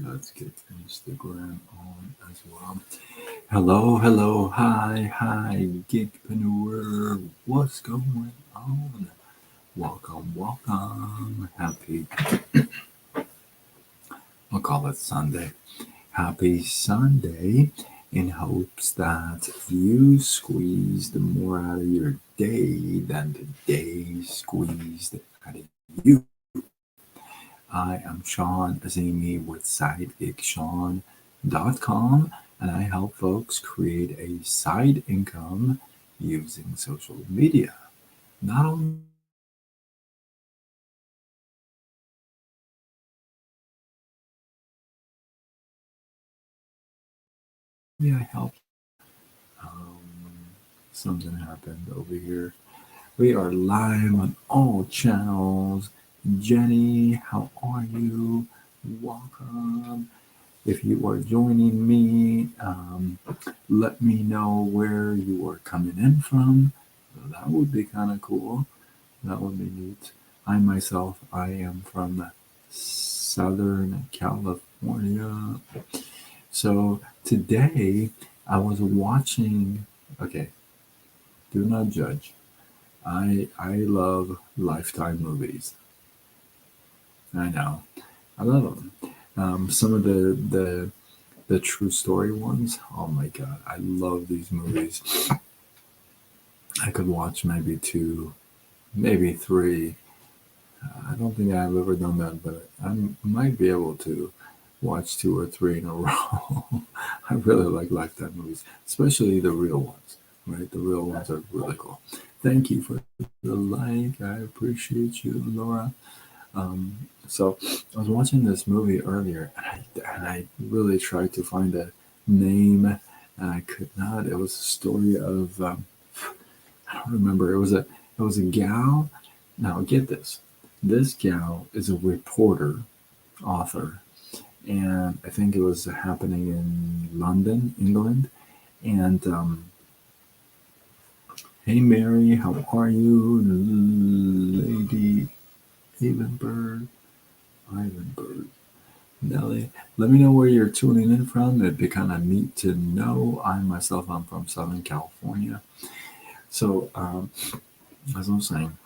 Let's get Instagram on as well. Hello, hello, hi, Geekpreneur. What's going on? Welcome, welcome. I'll call it Sunday. Happy Sunday in hopes that you squeezed more out of your day than the day squeezed out of you. I am Sean Azimi with SidekickSean.com, and I help folks create a side income using social media. Not only I help you create a side income using social media, something happened over here. We are live on all channels. Jenny, how are you? Welcome. If you are joining me, let me know where you are coming in from. That would be kind of cool. That would be neat. I am from Southern California. So today I was watching, okay, do not judge. I love Lifetime movies. I know. I love them. Some of the true story ones. Oh my god, I love these movies. I could watch maybe two, maybe three. I don't think I've ever done that, but I might be able to watch two or three in a row. I really like Lifetime movies, especially the real ones. Right, the real ones are really cool. Thank you for the like. I appreciate you, Laura. So I was watching this movie earlier, and I really tried to find a name, and I could not. It was a story of I don't remember. It was a gal. Now get this. This gal is a reporter, author, and I think it was happening in London, England. And hey, Mary, how are you, Lady Evenberg? Ivanberg. Nelly, let me know where you're tuning in from. It'd be kind of neat to know. I'm from Southern California. So, as I was saying,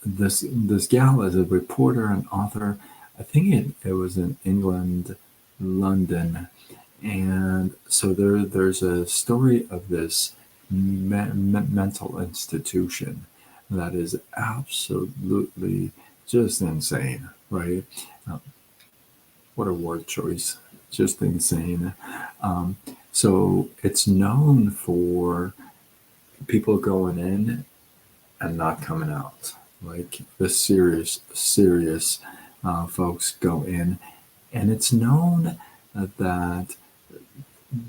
this gal is a reporter and author. I think it was in England, London, and so there's a story of this mental institution that is absolutely just insane, right? Uh, what a word choice, just insane. Um, so it's known for people going in and not coming out. Like the serious folks go in, and it's known that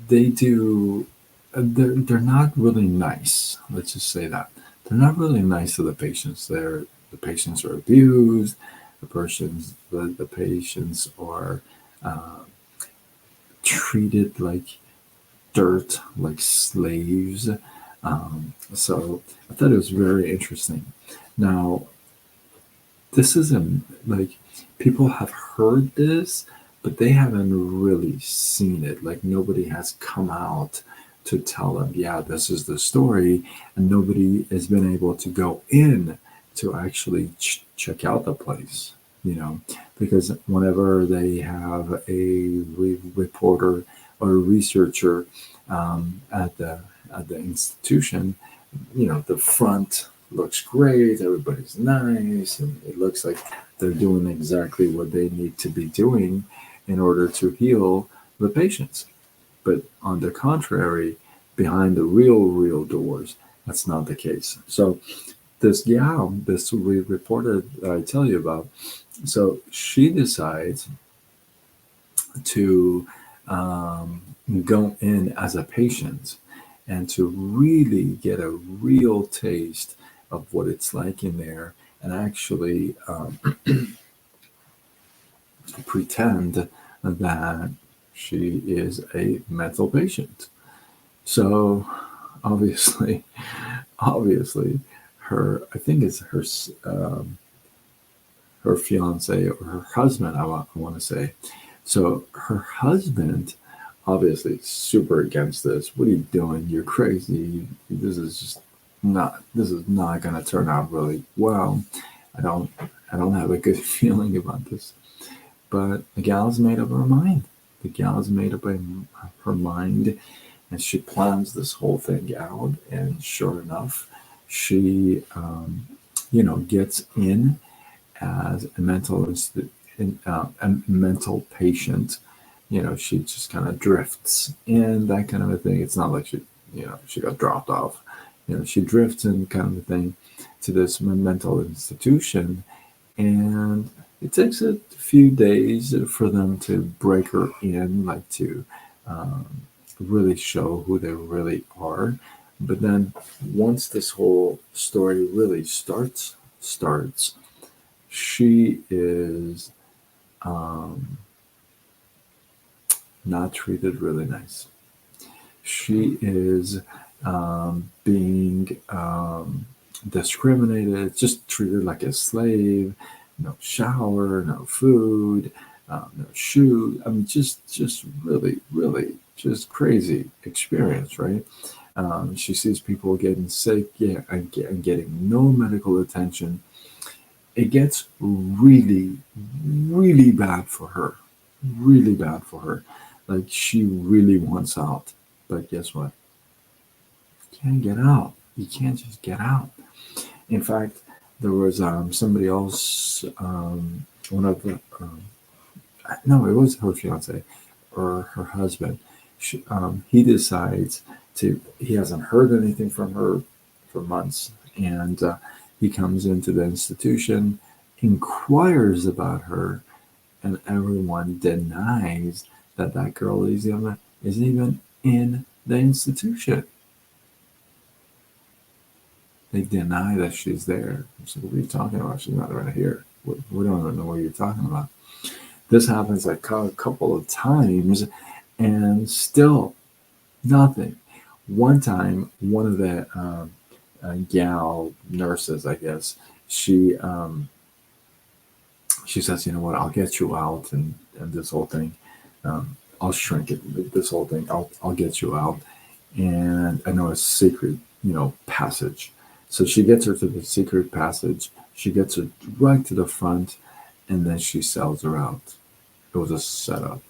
they do. They're not really nice. Let's just say that they're not really nice to the patients. The patients are abused. The patients are uh, treated like dirt, like slaves. So I thought it was very interesting. Now, this isn't like people have heard this, but they haven't really seen it. Like nobody has come out to tell them, yeah, this is the story, and nobody has been able to go in to actually check out the place. You know, because whenever they have a reporter or a researcher at the institution, the front looks great, everybody's nice, and it looks like they're doing exactly what they need to be doing in order to heal the patients. But on the contrary, behind the real doors, that's not the case. So this gal, this we reported that I tell you about, so she decides to um, go in as a patient and to really get a real taste of what it's like in there and actually pretend that she is a mental patient. So obviously, obviously, her I think it's her her fiance or her husband, I want to say. So her husband, obviously, super against this. What are you doing? You're crazy. This is not going to turn out really well. I don't, I don't have a good feeling about this. But the gal's made up her mind. The gal's made up her mind, and she plans this whole thing out. And sure enough, she, gets in as a mental patient. She just kind of drifts in, that kind of a thing. It's not like she got dropped off. She drifts in, kind of a thing, to this mental institution, and it takes a few days for them to break her in, like to really show who they really are. But then once this whole story really starts, she is um, not treated really nice. She is being discriminated, just treated like a slave. No shower, no food, no shoes. I mean, just really, really, just crazy experience, right? She sees people getting sick, yeah, and getting no medical attention. It gets really, really bad for her. Really bad for her. Like, she really wants out. But guess what? You can't get out. You can't just get out. In fact, there was somebody else, one of the, no, it was her fiance or her husband. He decides he hasn't heard anything from her for months, and he comes into the institution, inquires about her, and everyone denies that girl isn't even in the institution. They deny that she's there. So what are you talking about? She's not right here. We don't even know what you're talking about. This happens like a couple of times, and still nothing. One time, one of the gal nurses, I guess, she says, "You know what? I'll get you out, and this whole thing, I'll shrink it. This whole thing, I'll get you out, and I know a secret, passage." So she gets her to the secret passage. She gets her right to the front, and then she sells her out. It was a setup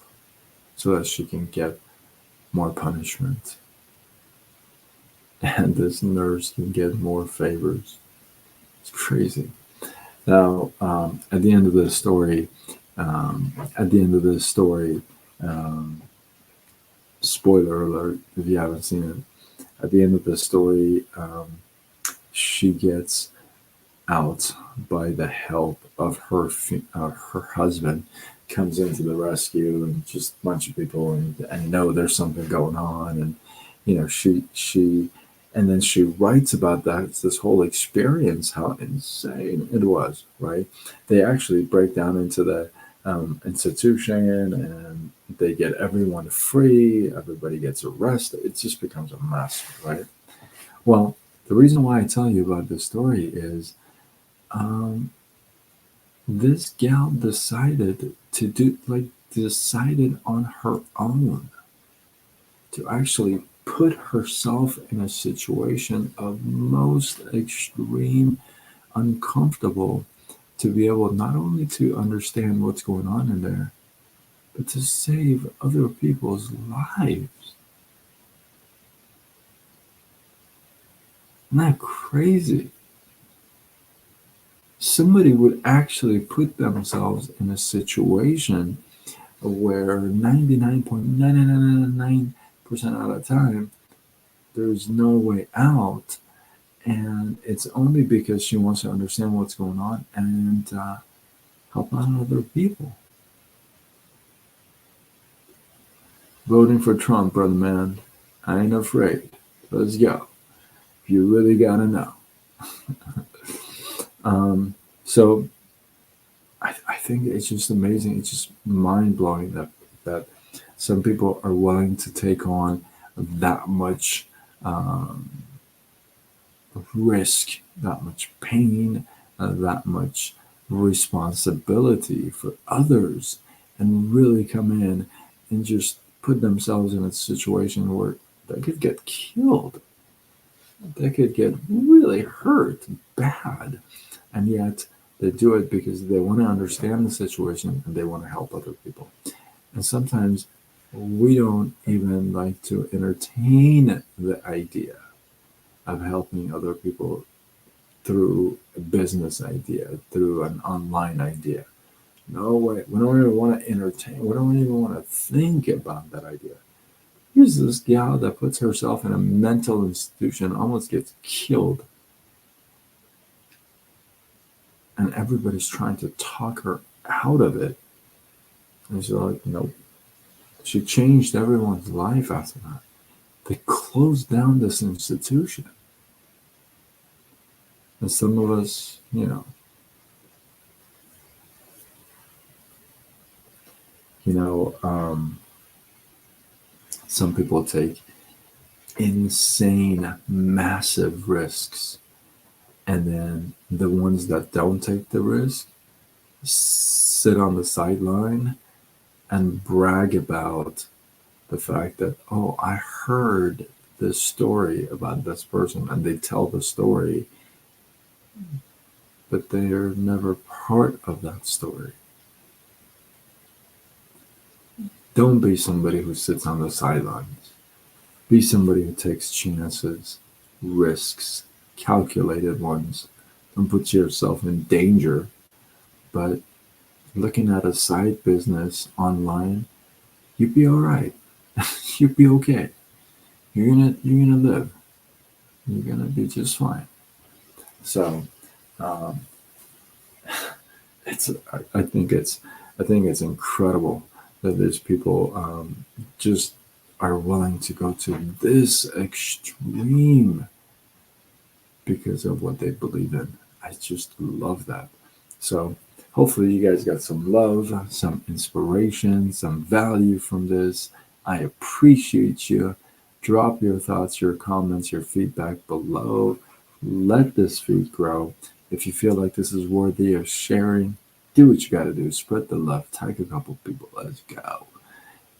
so that she can get more punishment, and this nurse can get more favors. It's crazy. Now, at the end of the story, um, spoiler alert if you haven't seen it. At the end of the story, she gets out by the help of her husband. Comes into the rescue, and just a bunch of people, and know there's something going on, and she and then she writes about this whole experience, how insane it was, right? They actually break down into the institution, and they get everyone free, everybody gets arrested. It just becomes a mess, right? Well, the reason why I tell you about this story is, um, this gal decided on her own to actually put herself in a situation of most extreme uncomfortable, to be able not only to understand what's going on in there, but to save other people's lives. Isn't that crazy? Somebody would actually put themselves in a situation where 99.9999% of the time there's no way out, and it's only because she wants to understand what's going on and help out other people. Voting for Trump, brother man. I ain't afraid. Let's go. If you really gotta know. So I think it's just amazing. It's just mind blowing that some people are willing to take on that much um, risk, that much pain, that much responsibility for others and really come in and just put themselves in a situation where they could get killed, they could get really hurt bad, and yet they do it because they want to understand the situation and they want to help other people. And sometimes we don't even like to entertain the idea of helping other people through a business idea, through an online idea. No way. We don't even want to entertain. We don't even want to think about that idea. Here's this gal that puts herself in a mental institution, almost gets killed, and everybody's trying to talk her out of it. And she's like, nope. She changed everyone's life after that. They closed down this institution. And some of us, some people take insane, massive risks. And then the ones that don't take the risk sit on the sideline and brag about the fact that, oh, I heard this story about this person, and they tell the story, but they are never part of that story. Don't be somebody who sits on the sidelines. Be somebody who takes chances, risks, calculated ones. Don't put yourself in danger. But looking at a side business online, you'd be all right. You'd be okay. You're gonna live. You're gonna be just fine. So um, I think it's incredible that there's people just are willing to go to this extreme because of what they believe in. I just love that. So hopefully you guys got some love, some inspiration, some value from this. I appreciate you. Drop your thoughts, your comments, your feedback below. Let this feed grow. If you feel like this is worthy of sharing, do what you got to do. Spread the love. Tag a couple people. Let's go.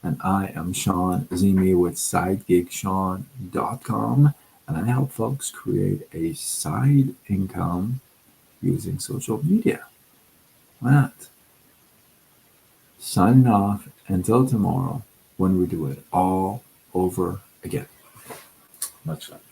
And I am Sean Zimi with SideGigSean.com, and I help folks create a side income using social media. Why not? Signing off until tomorrow when we do it all over again. Much love.